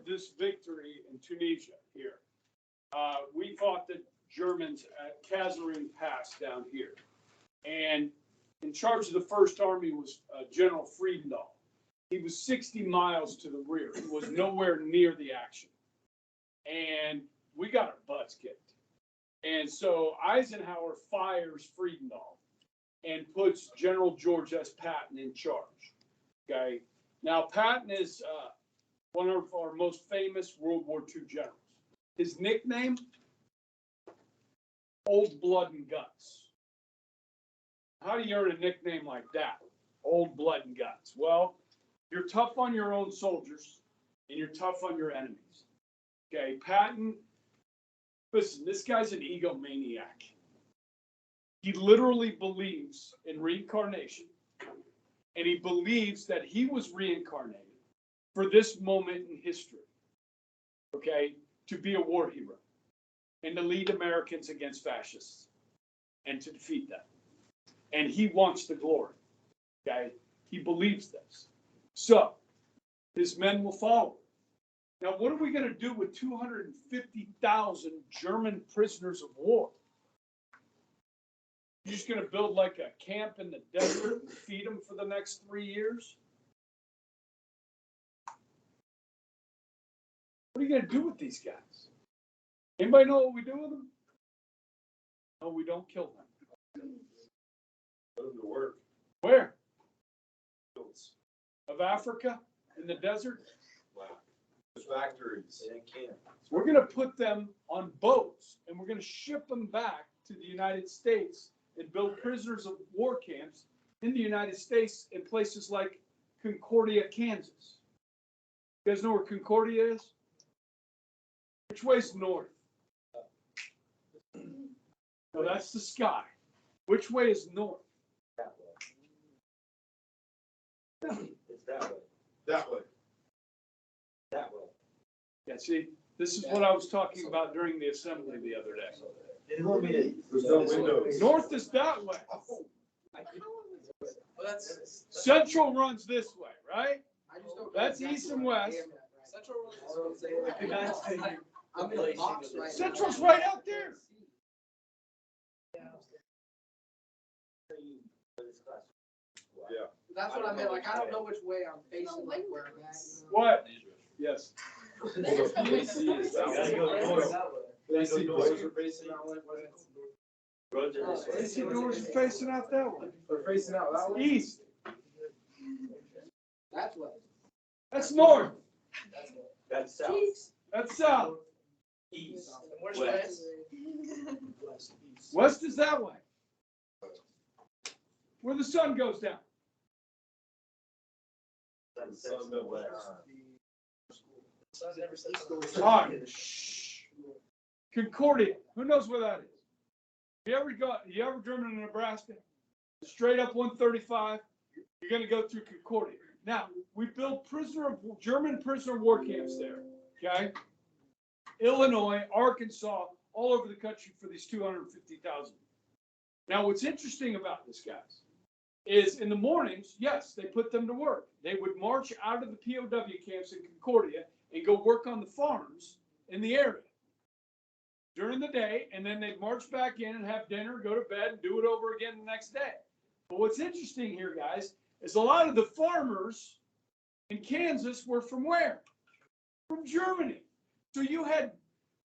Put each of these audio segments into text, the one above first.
this victory in Tunisia here. We fought the Germans at Kasserine Pass down here. And in charge of the First Army was General Friedendahl. He was 60 miles to the rear. He was nowhere near the action. And we got our butts kicked. And so Eisenhower fires Friedendahl and puts General George S. Patton in charge. Okay. Now, Patton is one of our most famous World War II generals. His nickname, Old Blood and Guts. How do you earn a nickname like that? Old Blood and Guts. Well, you're tough on your own soldiers and you're tough on your enemies. Okay, Patton, listen, this guy's an egomaniac. He literally believes in reincarnation, and he believes that he was reincarnated for this moment in history, okay, to be a war hero and to lead Americans against fascists and to defeat them. And he wants the glory, okay? He believes this. So, his men will follow. Now, what are we going to do with 250,000 German prisoners of war? You're just going to build like a camp in the desert and feed them for the next 3 years? What are you going to do with these guys? Anybody know what we do with them? No, we don't kill them. Put them to work. Where? Fields. Of Africa? In the desert? Wow. Factories. We're going to put them on boats and we're going to ship them back to the United States and build prisoners of war camps in the United States in places like Concordia, Kansas. You guys know where Concordia is? Which way's north? No, that's the sky. Which way is north? That way. It's that way. That way. That way. Yeah, see, this is what I was talking about during the assembly the other day. They want me to. There's no windows. North is that way. Central runs this way, right? That's east and west. Central's right out there. Yeah. That's what I meant, like, I don't know which way I'm facing, like, where I'm at. What? Yes. AC doors are facing AC doors are facing out that way. We're facing out that way? East. That's what. That's north. That's south. That's south. East. Where's West. west? West is that way. Where the sun goes down. Sun, the west. All right. Shh. Concordia. Who knows where that is? You ever driven to Nebraska? Straight up 135. You're going to go through Concordia. Now, we built German prisoner of war camps there. Okay? Illinois, Arkansas, all over the country for these 250,000. Now, what's interesting about this, guys, is in the mornings, yes, they put them to work. They would march out of the POW camps in Concordia and go work on the farms in the area during the day, and then they'd march back in and have dinner, go to bed, and do it over again the next day. But what's interesting here, guys, is a lot of the farmers in Kansas were from where? From Germany. So you had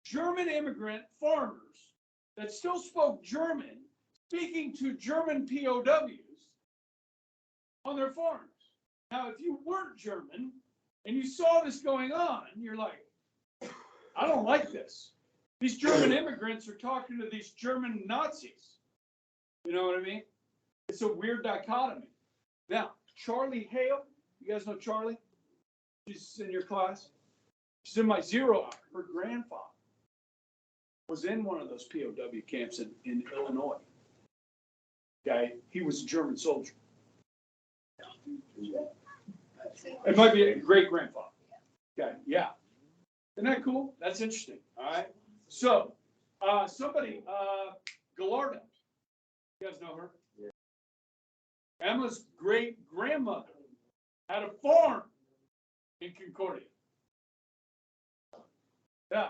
German immigrant farmers that still spoke German speaking to German POWs on their farms. Now, if you weren't German and you saw this going on, you're like, I don't like this. These German immigrants are talking to these German Nazis. You know what I mean? It's a weird dichotomy. Now, Charlie Hale, you guys know Charlie? She's in your class. She's in my 0 hour. Her grandfather was in one of those POW camps in Illinois. Okay, he was a German soldier. It might be a great grandfather. Okay, yeah. Isn't that cool? That's interesting. All right. So, Gallardo. You guys know her? Yeah. Emma's great grandmother had a farm in Concordia. Yeah.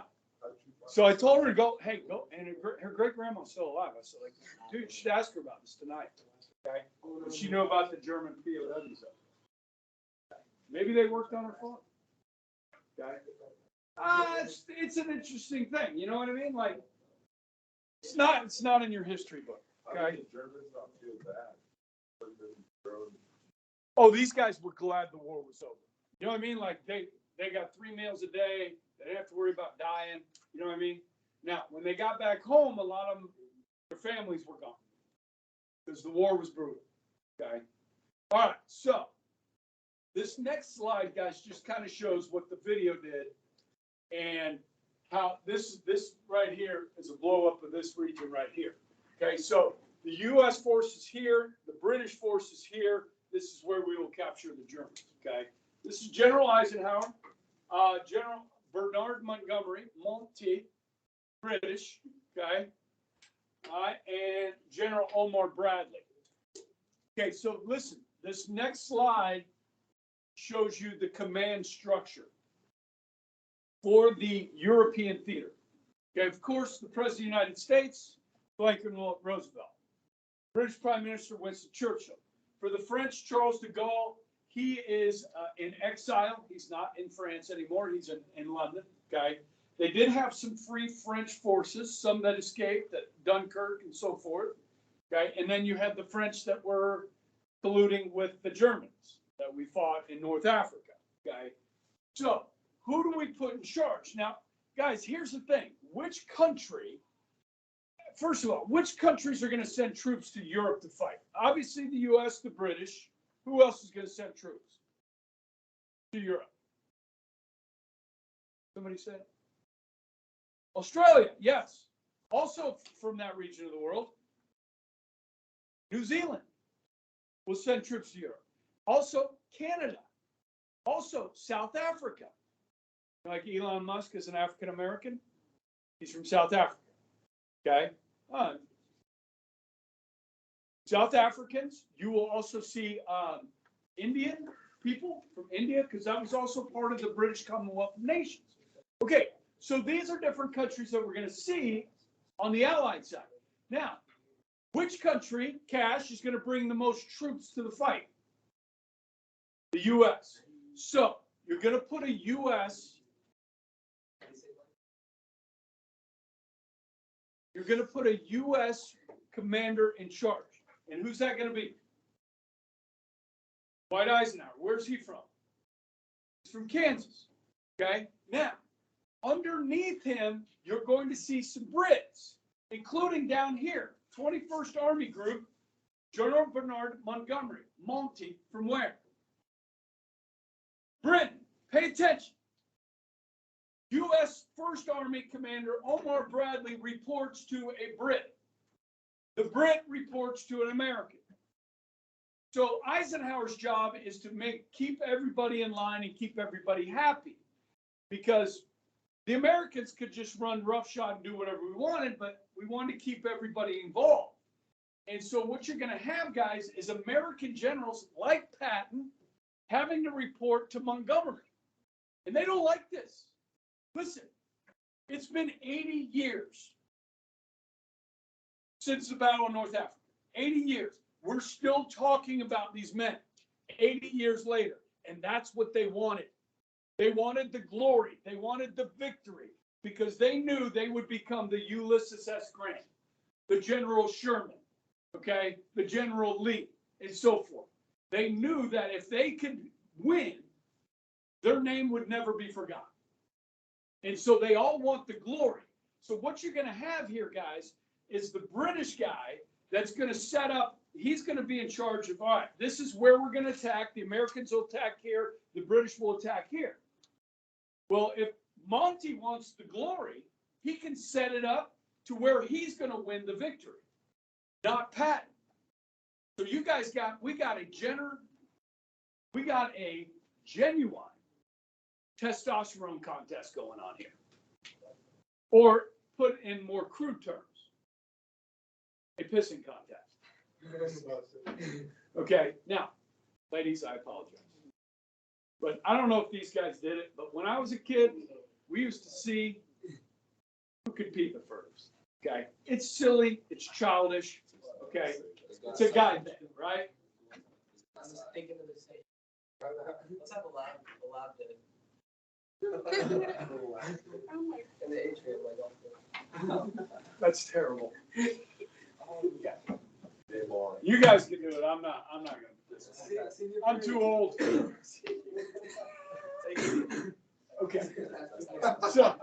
So I told her to go, hey, go, and her great grandma's still alive. I said, like, dude, you should ask her about this tonight. Okay. But she knew about the German POWs. Maybe they worked on her farm. Okay. It's an interesting thing. You know what I mean? Like, it's not in your history book. Okay. Oh, these guys were glad the war was over. You know what I mean? Like they got 3 meals a day. They didn't have to worry about dying. You know what I mean? Now, when they got back home, a lot of them, their families were gone because the war was brutal. Okay. All right. So this next slide, guys, just kind of shows what the video did and how this right here is a blow up of this region right here. Okay. So the U.S. forces here, the British forces here. This is where we will capture the Germans. Okay. This is General Eisenhower, General Bernard Montgomery, Monty, British, okay, and General Omar Bradley. Okay, so listen, this next slide shows you the command structure for the European theater. Okay, of course, the President of the United States, Franklin Roosevelt. British Prime Minister Winston Churchill. For the French, Charles de Gaulle, he is in exile. He's not in France anymore. He's in London, okay? They did have some free French forces, some that escaped at Dunkirk and so forth, okay? And then you had the French that were colluding with the Germans that we fought in North Africa, okay? So who do we put in charge? Now, guys, here's the thing. Which country, first of all, which countries are going to send troops to Europe to fight? Obviously the U.S., the British. Who else is going to send troops to Europe? Somebody said? Australia, yes. Also from that region of the world. New Zealand will send troops to Europe. Also Canada. Also South Africa. Like Elon Musk is an African American. He's from South Africa. Okay. South Africans, you will also see Indian people from India, because that was also part of the British Commonwealth of Nations. Okay, so these are different countries that we're going to see on the Allied side. Now, which country, Cash, is going to bring the most troops to the fight? The U.S. So you're going to put a U.S. You're going to put a U.S. commander in charge. And who's that going to be? Dwight Eisenhower. Where's he from? He's from Kansas. Okay? Now, underneath him, you're going to see some Brits, including down here, 21st Army Group, General Bernard Montgomery. Monty from where? Britain. Pay attention. U.S. 1st Army Commander Omar Bradley reports to a Brit. The Brit reports to an American. So Eisenhower's job is to keep everybody in line and keep everybody happy, because the Americans could just run roughshod and do whatever we wanted, but we wanted to keep everybody involved. And so what you're going to have, guys, is American generals like Patton having to report to Montgomery. And they don't like this. Listen, it's been 80 years since the Battle of North Africa. 80 years. We're still talking about these men 80 years later. And that's what they wanted. They wanted the glory. They wanted the victory, because they knew they would become the Ulysses S. Grant, the General Sherman, okay, the General Lee, and so forth. They knew that if they could win, their name would never be forgotten. And so they all want the glory. So what you're going to have here, guys, is the British guy that's going to set up. He's going to be in charge of, all right, this is where we're going to attack. The Americans will attack here. The British will attack here. Well, if Monty wants the glory, he can set it up to where he's going to win the victory, not Patton. So you guys we got a genuine testosterone contest going on here. Or put in more crude terms, a pissing contest. Okay, now, ladies, I apologize. But I don't know if these guys did it, but when I was a kid, we used to see who could pee the furthest, okay? It's silly, it's childish, okay? It's a guy thing, right? I'm just thinking of the same. Let's have a loud day. In the atrium, like. That's terrible. Day long. You guys can do it, I'm not gonna do this. I'm too old. Okay, so,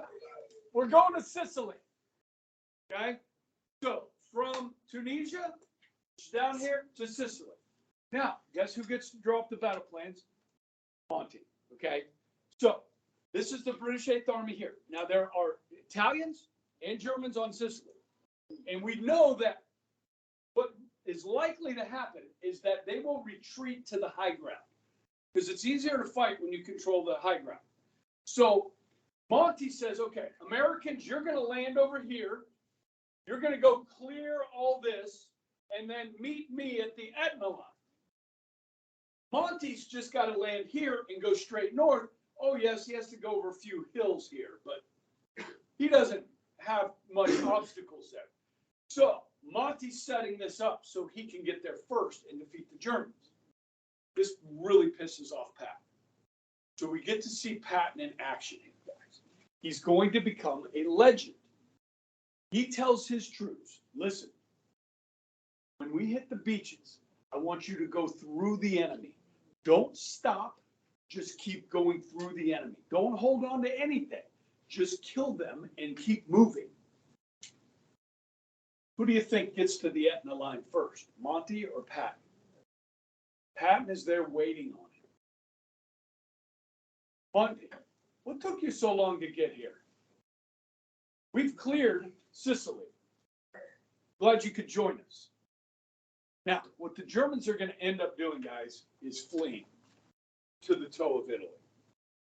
we're going to Sicily, okay? So, from Tunisia, down here to Sicily. Now, guess who gets to draw up the battle plans? Monty, okay? So, this is the British Eighth Army here. Now, there are Italians and Germans on Sicily. And we know that what is likely to happen is that they will retreat to the high ground. Because it's easier to fight when you control the high ground. So, Monty says, okay, Americans, you're going to land over here. You're going to go clear all this and then meet me at the Etna line. Monty's just got to land here and go straight north. Oh, yes, he has to go over a few hills here, but he doesn't have much obstacles there. So Monty's setting this up so he can get there first and defeat the Germans. This really pisses off Patton. So we get to see Patton in action here, guys. He's going to become a legend. He tells his troops, listen, when we hit the beaches, I want you to go through the enemy. Don't stop. Just keep going through the enemy. Don't hold on to anything. Just kill them and keep moving. Who do you think gets to the Etna line first, Monty or Patton? Patton is there waiting on him. Monty, what took you so long to get here? We've cleared Sicily. Glad you could join us. Now, what the Germans are going to end up doing, guys, is fleeing to the toe of Italy.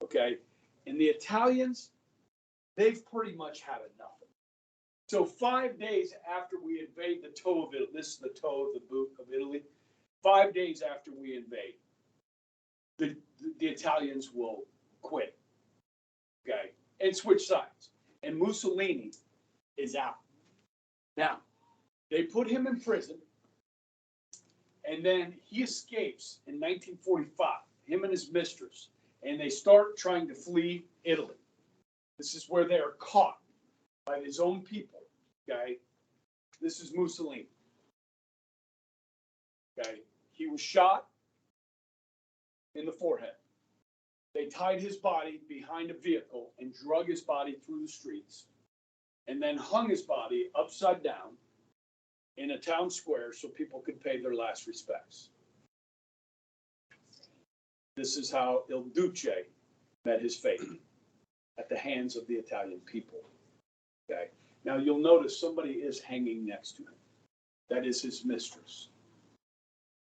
Okay? And the Italians, they've pretty much had enough. So 5 days after we invade the toe of Italy, this is the toe of the boot of Italy, 5 days after we invade, the Italians will quit. Okay? And switch sides. And Mussolini is out. Now, they put him in prison. And then he escapes in 1945, him and his mistress, and they start trying to flee Italy. This is where they are caught by his own people, okay? This is Mussolini, okay? He was shot in the forehead. They tied his body behind a vehicle and drug his body through the streets, and then hung his body upside down in a town square so people could pay their last respects. This is how Il Duce met his fate at the hands of the Italian people. Okay. Now you'll notice somebody is hanging next to him. That is his mistress,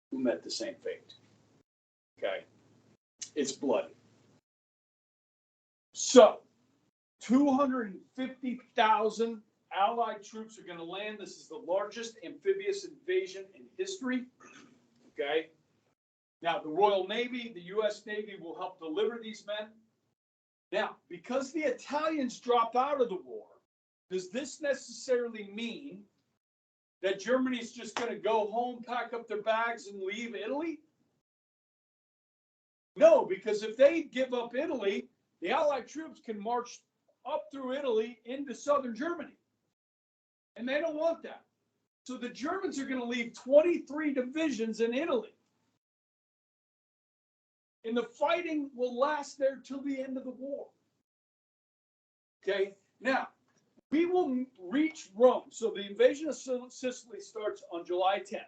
who met the same fate. Okay. It's bloody. So, 250,000 Allied troops are going to land. This is the largest amphibious invasion in history. Okay. Now, the Royal Navy, the U.S. Navy will help deliver these men. Now, because the Italians drop out of the war, does this necessarily mean that Germany is just going to go home, pack up their bags, and leave Italy? No, because if they give up Italy, the Allied troops can march up through Italy into southern Germany. And they don't want that. So the Germans are going to leave 23 divisions in Italy. And the fighting will last there till the end of the war. Okay, now, we will reach Rome. So the invasion of Sicily starts on July 10th.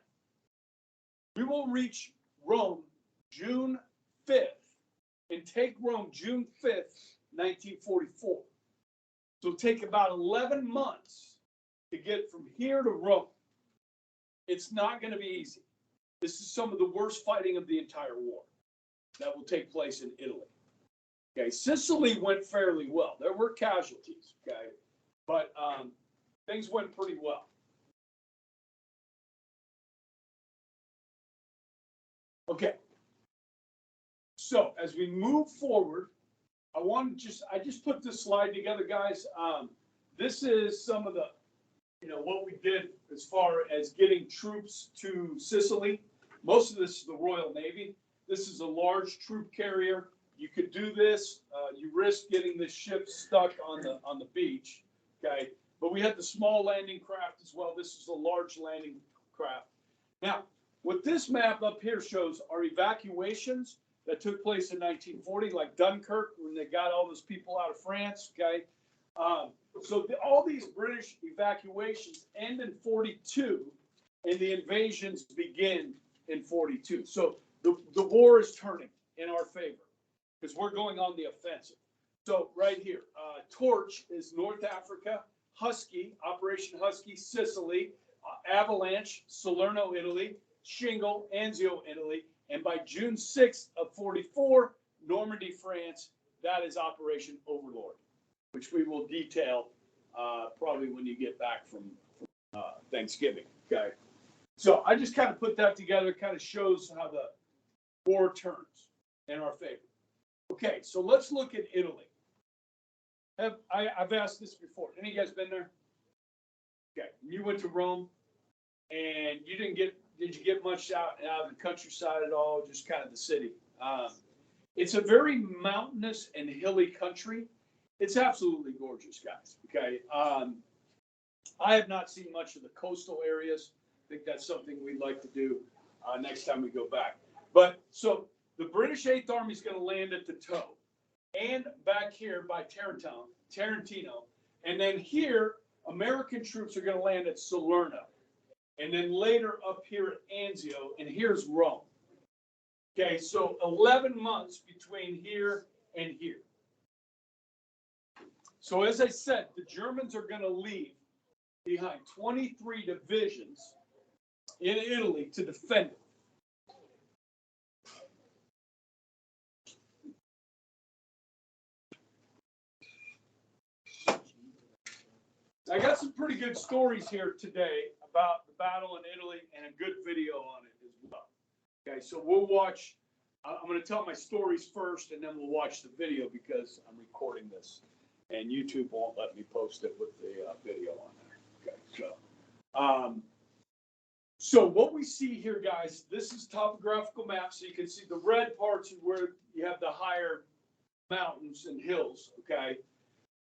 We will reach Rome June 5th and take Rome June 5th, 1944. So it'll take about 11 months to get from here to Rome. It's not going to be easy. This is some of the worst fighting of the entire war that will take place in Italy. Okay, Sicily went fairly well. There were casualties, okay, but things went pretty well. Okay, so as we move forward, I just put this slide together, guys. this is some of the, what we did as far as getting troops to Sicily. Most of this is the Royal Navy. This is a large troop carrier. You could do this. You risk getting this ship stuck on the beach. Okay, but we had the small landing craft as well. This is a large landing craft. Now, what this map up here shows are evacuations that took place in 1940, like Dunkirk, when they got all those people out of France. Okay, so all these British evacuations end in 42, and the invasions begin in 42. So the war is turning in our favor because we're going on the offensive. So right here, Torch is North Africa, Husky, Operation Husky, Sicily, Avalanche, Salerno, Italy, Shingle, Anzio, Italy, and by June 6th of 44, Normandy, France. That is Operation Overlord, which we will detail probably when you get back from Thanksgiving. Okay, so I just kind of put that together. Kind of shows how the war turns in our favor. Okay, so let's look at Italy. I've asked this before. Any of you guys been there? Okay, you went to Rome, and you didn't get. Did you get much out of the countryside at all? Just kind of the city. It's a very mountainous and hilly country. It's absolutely gorgeous, guys. Okay, I have not seen much of the coastal areas. I think that's something we'd like to do next time we go back. But so the British 8th Army is going to land at the toe, and back here by Tarantino, and then here American troops are going to land at Salerno, and then later up here at Anzio, and here's Rome. Okay, so 11 months between here and here. So as I said, the Germans are going to leave behind 23 divisions in Italy to defend it. I got some pretty good stories here today about the battle in Italy and a good video on it as well. Okay, so we'll watch. I'm going to tell my stories first, and then we'll watch the video because I'm recording this, and YouTube won't let me post it with the video on there. Okay, so what we see here, guys, this is topographical map, so you can see the red parts are where you have the higher mountains and hills. Okay,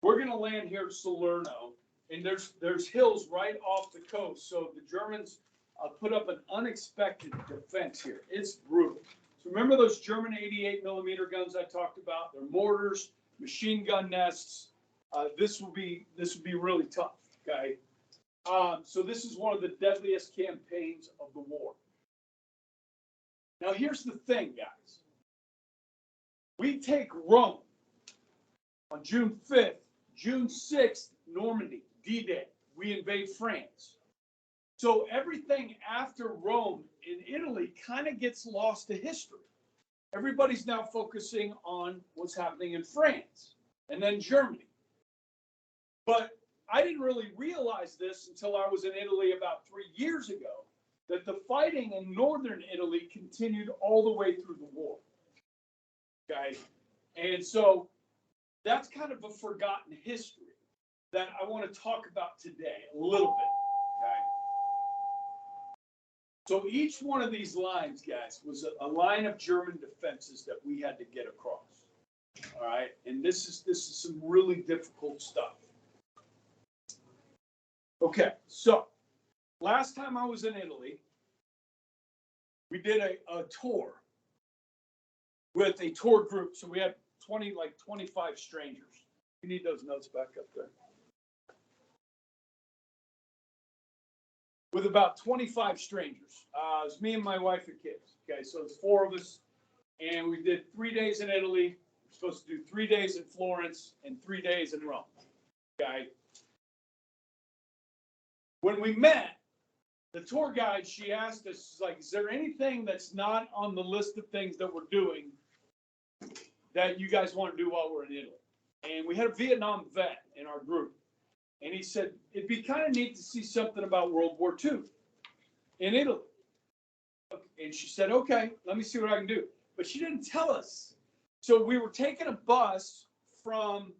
we're going to land here at Salerno. And there's hills right off the coast. So the Germans put up an unexpected defense here. It's brutal. So remember those German 88 millimeter guns I talked about? They're mortars, machine gun nests. This will be really tough. Okay. So this is one of the deadliest campaigns of the war. Now here's the thing, guys. We take Rome on June 5th, June 6th, Normandy. D-Day, we invade France. So everything after Rome in Italy kind of gets lost to history. Everybody's now focusing on what's happening in France and then Germany. But I didn't really realize this until I was in Italy about 3 years ago, that the fighting in northern Italy continued all the way through the war. Okay, and so that's kind of a forgotten history that I want to talk about today a little bit, okay? So each one of these lines, guys, was a line of German defenses that we had to get across, all right? And this is some really difficult stuff. Okay, so last time I was in Italy, we did a tour with a tour group. So we had 25 strangers. You need those notes back up there. With about 25 strangers. It was me and my wife and kids. Okay, so it's 4 of us. And we did 3 days in Italy. We're supposed to do 3 days in Florence and 3 days in Rome. Okay. When we met, the tour guide, she asked us, like, is there anything that's not on the list of things that we're doing that you guys want to do while we're in Italy? And we had a Vietnam vet in our group. And he said, it'd be kind of neat to see something about World War II in Italy. And she said, okay, let me see what I can do. But she didn't tell us. So we were taking a bus from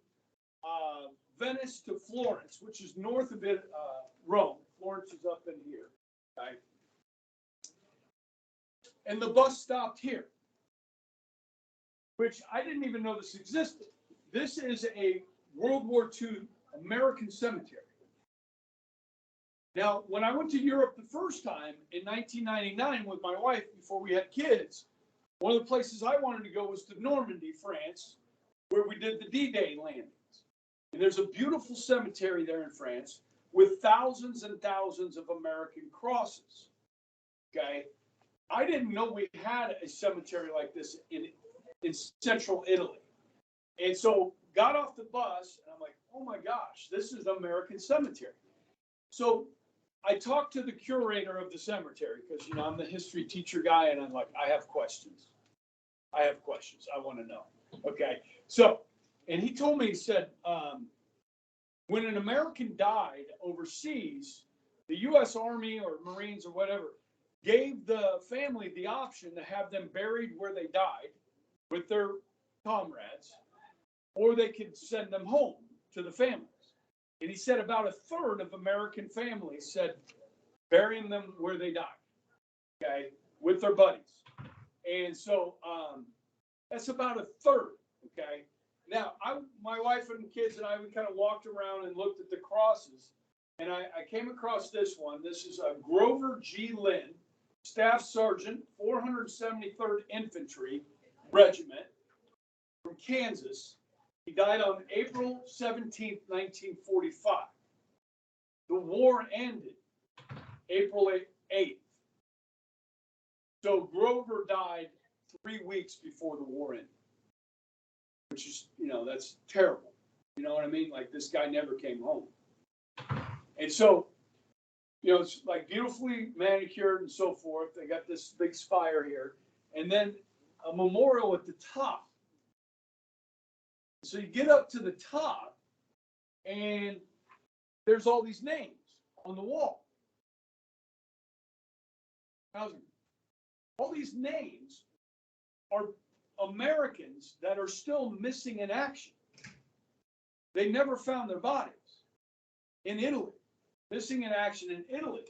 Venice to Florence, which is north of it, Rome. Florence is up in here, okay? And the bus stopped here, which I didn't even know this existed. This is a World War II American cemetery. Now, when I went to Europe the first time in 1999 with my wife before we had kids, one of the places I wanted to go was to Normandy, France, where we did the D-Day landings. And there's a beautiful cemetery there in France with thousands and thousands of American crosses. Okay? I didn't know we had a cemetery like this in central Italy. And so got off the bus and I'm like, oh my gosh, this is an American cemetery. So I talked to the curator of the cemetery because, you know, I'm the history teacher guy and I'm like, I have questions. I want to know. Okay. So, and he told me, he said, when an American died overseas, the U.S. Army or Marines or whatever gave the family the option to have them buried where they died with their comrades, or they could send them home to the families. And he said about a third of American families said burying them where they died, okay, with their buddies. And so that's about a third, okay. Now, my wife and kids and I, we kind of walked around and looked at the crosses, and I came across this one. This is a Grover G. Lynn, Staff Sergeant, 473rd Infantry Regiment from Kansas. He died on April 17th, 1945. The war ended April 8th. So Grover died 3 weeks before the war ended, which is, you know, that's terrible. You know what I mean? Like, this guy never came home. And so, you know, it's like beautifully manicured and so forth. They got this big spire here, and then a memorial at the top. So you get up to the top, and there's all these names on the wall. All these names are Americans that are still missing in action. They never found their bodies in Italy, missing in action in Italy.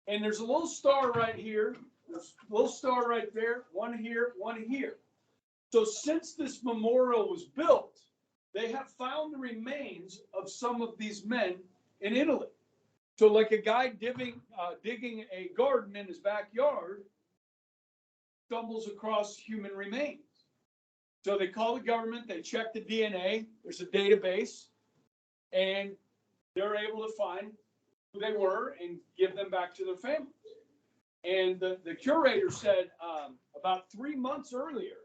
And there's a little star right here, there's a little star right there, one here, one here. So since this memorial was built, they have found the remains of some of these men in Italy. So like a guy digging a garden in his backyard stumbles across human remains. So they call the government, they check the DNA, there's a database, and they're able to find who they were and give them back to their families. And the curator said about 3 months earlier,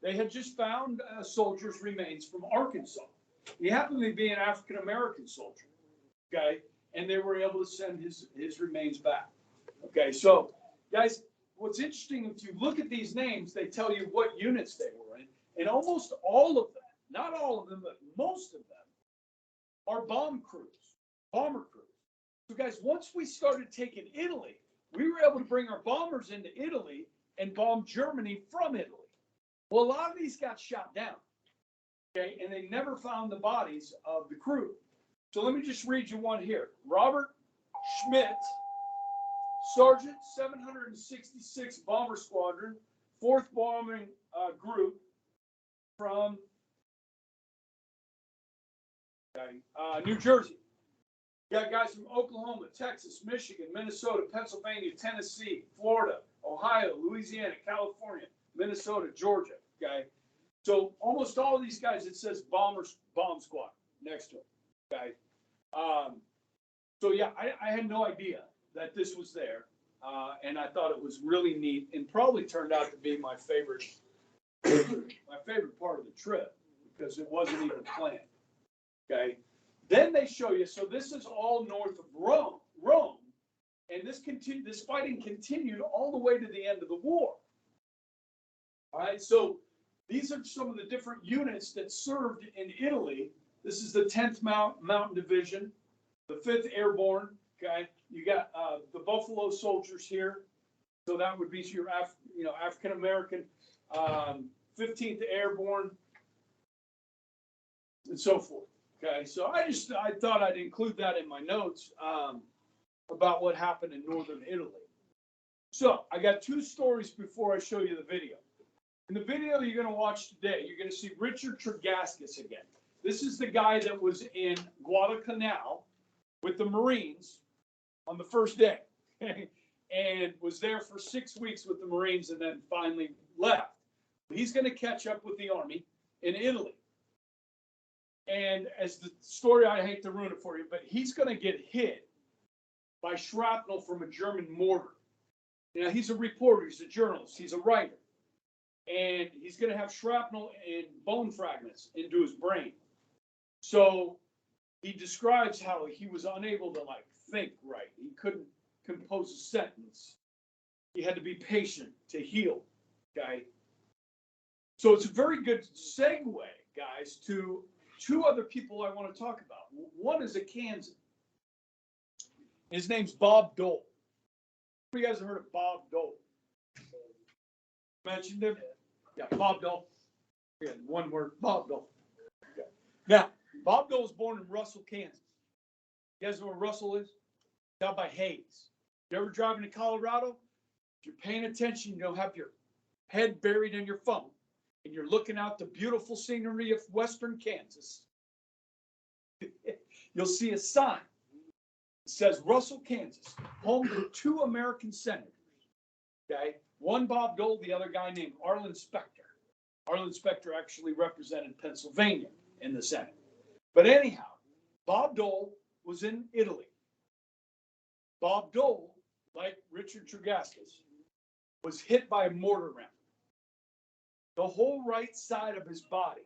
they had just found a soldier's remains from Arkansas. He happened to be an African-American soldier, okay? And they were able to send his remains back, okay? So, guys, what's interesting, if you look at these names, they tell you what units they were in. And almost all of them, not all of them, but most of them are bomber crews. So, guys, once we started taking Italy, we were able to bring our bombers into Italy and bomb Germany from Italy. Well, a lot of these got shot down, okay, and they never found the bodies of the crew. So let me just read you one here. Robert Schmidt, Sergeant, 766 Bomber Squadron, 4th Bombing Group from New Jersey. You got guys from Oklahoma, Texas, Michigan, Minnesota, Pennsylvania, Tennessee, Florida, Ohio, Louisiana, California, Minnesota, Georgia, okay? So almost all of these guys, it says bomb squad next to them, okay? So yeah, I had no idea that this was there, and I thought it was really neat, and probably turned out to be my favorite part of the trip, because it wasn't even planned, okay? Then they show you, so this is all north of Rome, and this fighting continued all the way to the end of the war. All right, so these are some of the different units that served in Italy. This is the 10th Mountain Division, the 5th Airborne, okay? You got the Buffalo Soldiers here, so that would be your African-American, 15th Airborne, and so forth, Okay, so I thought I'd include that in my notes about what happened in northern Italy. So I got two stories before I show you the video. In the video you're going to watch today, you're going to see Richard Tregaskis again. This is the guy that was in Guadalcanal with the Marines on the first day and was there for 6 weeks with the Marines and then finally left. He's going to catch up with the army in Italy. And as the story, I hate to ruin it for you, but he's going to get hit by shrapnel from a German mortar. Now, he's a reporter, he's a journalist, he's a writer. And he's going to have shrapnel and bone fragments into his brain. So he describes how he was unable to think right. He couldn't compose a sentence. He had to be patient to heal, okay? So it's a very good segue, guys, to two other people I want to talk about. One is a Kansan. His name's Bob Dole. You guys have heard of Bob Dole? Mentioned him? Yeah, Bob Dole. Yeah, one word, Bob Dole. Okay. Now, Bob Dole was born in Russell, Kansas. You guys know where Russell is? Down by Hayes. You ever driving to Colorado? If you're paying attention, you'll have your head buried in your phone, and you're looking out the beautiful scenery of western Kansas. You'll see a sign. It says Russell, Kansas, home to two American senators. Okay? One Bob Dole, the other guy named Arlen Specter. Arlen Specter actually represented Pennsylvania in the Senate. But anyhow, Bob Dole was in Italy. Bob Dole, like Richard Tregaskis, was hit by a mortar round. The whole right side of his body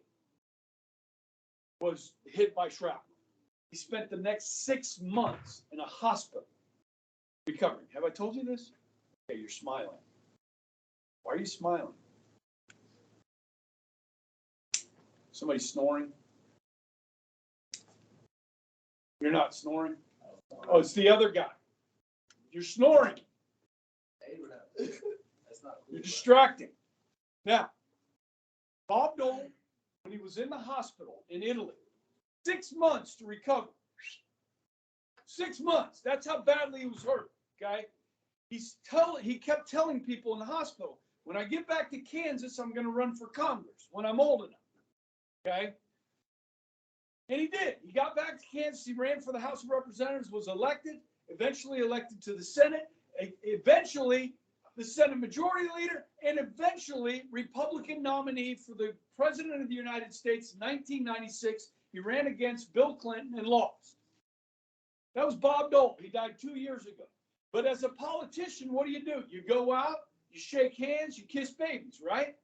was hit by shrapnel. He spent the next 6 months in a hospital recovering. Have I told you this? Okay, you're smiling. Why are you smiling? Somebody snoring? You're not snoring? Oh, it's the other guy. You're snoring. That's not cool. You're distracting. Now, Bob Dole, when he was in the hospital in Italy, 6 months to recover. 6 months. That's how badly he was hurt. Okay. He kept telling people in the hospital, when I get back to Kansas, I'm going to run for Congress when I'm old enough. Okay. And he did. He got back to Kansas. He ran for the House of Representatives, was elected, eventually elected to the Senate, eventually the Senate Majority Leader, and eventually Republican nominee for the President of the United States in 1996. He ran against Bill Clinton and lost. That was Bob Dole. He died 2 years ago. But as a politician, what do? You go out, you shake hands, you kiss babies, right?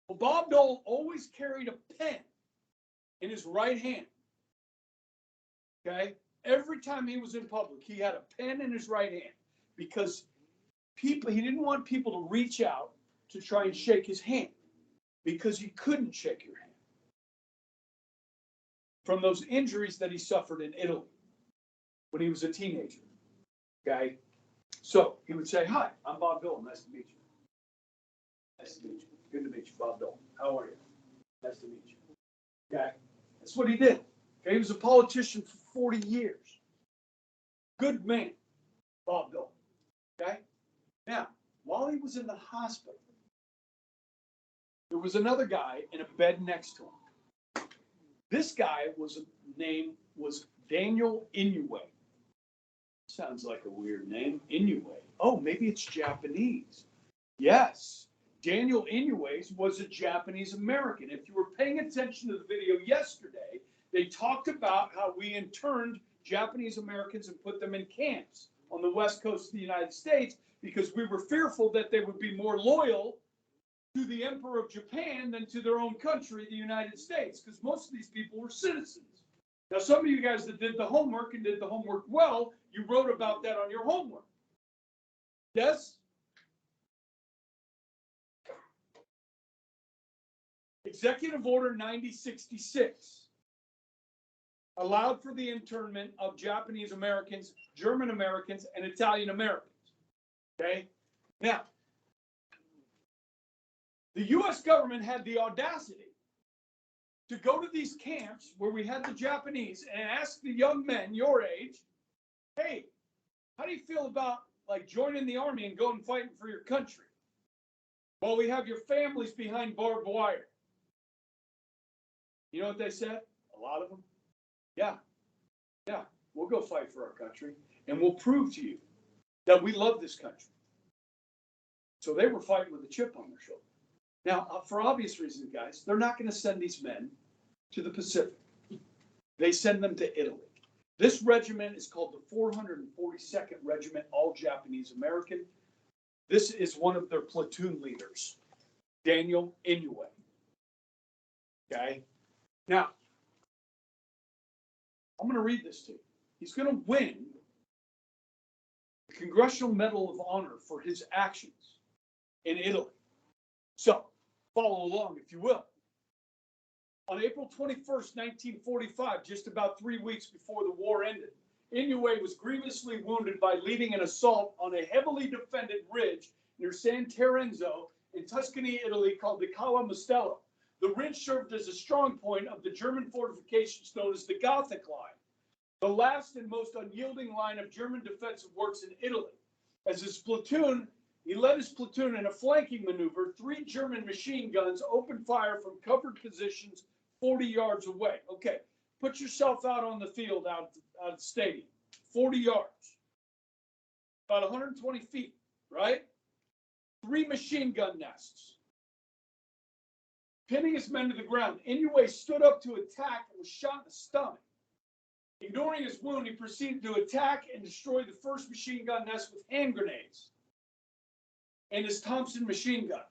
Well, Bob Dole always carried a pen in his right hand. Okay? Every time he was in public, he had a pen in his right hand because he didn't want people to reach out to try and shake his hand because he couldn't shake your hand from those injuries that he suffered in Italy when he was a teenager. Okay? So he would say, "Hi, I'm Bob Dole. Nice to meet you. Nice to meet you. Good to meet you, Bob Dole. How are you? Nice to meet you." Okay? That's what he did. Okay? He was a politician for 40 years. Good man, Bob Dole. Okay? Now, while he was in the hospital, there was another guy in a bed next to him. This guy was Daniel Inouye. Sounds like a weird name, Inouye. Oh, maybe it's Japanese. Yes, Daniel Inouye was a Japanese American. If you were paying attention to the video yesterday, they talked about how we interned Japanese Americans and put them in camps on the west coast of the United States because we were fearful that they would be more loyal to the Emperor of Japan than to their own country, the United States, because most of these people were citizens. Now, some of you guys that did the homework and did the homework well, you wrote about that on your homework. Yes? Executive Order 9066 allowed for the internment of Japanese Americans, German Americans, and Italian Americans. Okay? Now, the U.S. government had the audacity to go to these camps where we had the Japanese and ask the young men your age, hey, how do you feel about like joining the army and going and fighting for your country? Well, we have your families behind barbed wire. You know what they said? A lot of them? Yeah, we'll go fight for our country and we'll prove to you that we love this country. So they were fighting with a chip on their shoulder. Now, for obvious reasons, guys, they're not going to send these men to the Pacific. They send them to Italy. This regiment is called the 442nd Regiment, all Japanese American. This is one of their platoon leaders, Daniel Inoue. Okay? Now, I'm going to read this to you. He's going to win the Congressional Medal of Honor for his actions in Italy. So, follow along if you will. On April 21st, 1945, just about 3 weeks before the war ended, Inoue was grievously wounded by leading an assault on a heavily defended ridge near San Terenzo in Tuscany, Italy, called the Cala Mastello. The ridge served as a strong point of the German fortifications known as the Gothic Line, the last and most unyielding line of German defensive works in Italy. As his platoon, he led his platoon in a flanking maneuver. 3 German machine guns opened fire from covered positions 40 yards away. Okay, put yourself out on the field out of the stadium. 40 yards. About 120 feet, right? 3 machine gun nests. Pinning his men to the ground, Inoue stood up to attack and was shot in the stomach. Ignoring his wound, he proceeded to attack and destroy the first machine gun nest with hand grenades and his Thompson machine gun.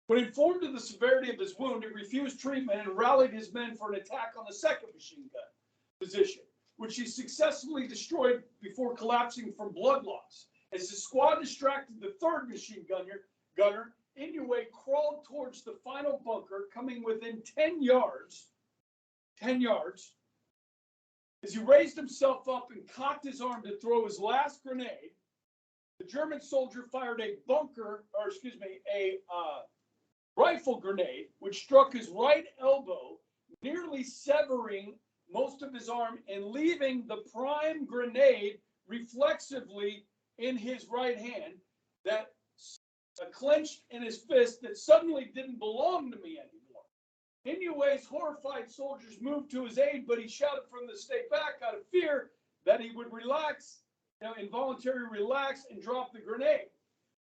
When informed of the severity of his wound, he refused treatment and rallied his men for an attack on the second machine gun position, which he successfully destroyed before collapsing from blood loss. As the squad distracted the third machine gunner, Inoue crawled towards the final bunker, coming within 10 yards. As he raised himself up and cocked his arm to throw his last grenade, the German soldier fired a rifle grenade, which struck his right elbow, nearly severing most of his arm and leaving the prime grenade reflexively in his right hand that clenched in his fist that suddenly didn't belong to me anymore. Inoue's horrified soldiers moved to his aid, but he shouted from the stay back out of fear that he would involuntarily relax and drop the grenade.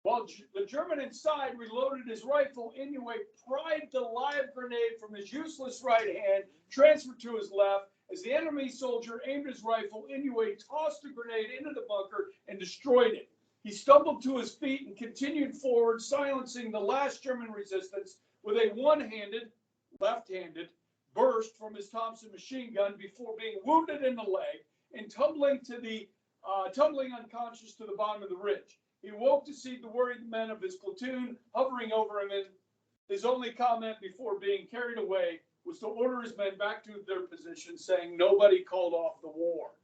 While the German inside reloaded his rifle, Inoue pried the live grenade from his useless right hand, transferred to his left. As the enemy soldier aimed his rifle, Inoue tossed the grenade into the bunker and destroyed it. He stumbled to his feet and continued forward, silencing the last German resistance with a left-handed burst from his Thompson machine gun before being wounded in the leg and tumbling unconscious to the bottom of the ridge. He woke to see the worried men of his platoon hovering over him, and his only comment before being carried away was to order his men back to their positions, saying nobody called off the war.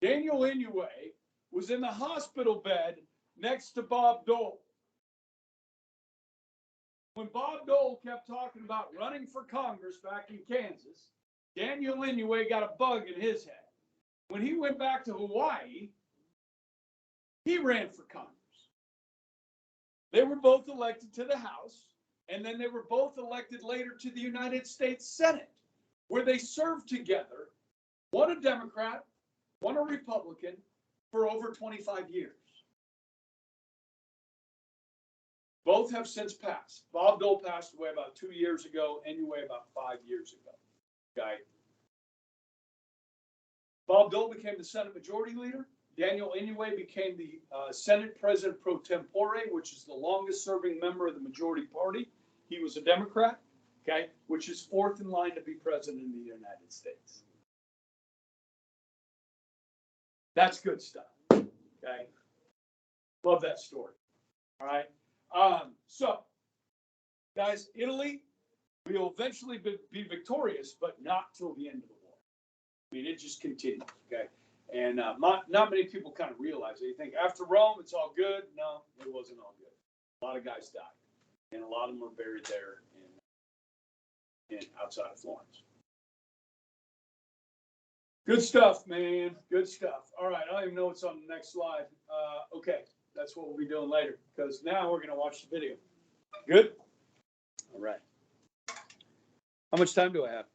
Daniel Inoue was in the hospital bed next to Bob Dole. When Bob Dole kept talking about running for Congress back in Kansas, Daniel Inoue got a bug in his head. When he went back to Hawaii, he ran for Congress. They were both elected to the House, and then they were both elected later to the United States Senate, where they served together, one a Democrat, one a Republican, for over 25 years. Both have since passed. Bob Dole passed away about 2 years ago, Inoue about 5 years ago. Okay. Bob Dole became the Senate Majority Leader. Daniel Inoue became the Senate President pro tempore, which is the longest serving member of the majority party. He was a Democrat, okay, which is fourth in line to be president in the United States. That's good stuff, okay? Love that story, all right? So, guys, Italy will eventually be victorious, but not till the end of the war. I mean, it just continues, okay? And not many people kind of realize it. You think after Rome, it's all good. No, it wasn't all good. A lot of guys died. And a lot of them are buried there in outside of Florence. Good stuff, man. Good stuff. All right. I don't even know what's on the next slide. Okay. That's what we'll be doing later because now we're going to watch the video. Good? All right. How much time do I have?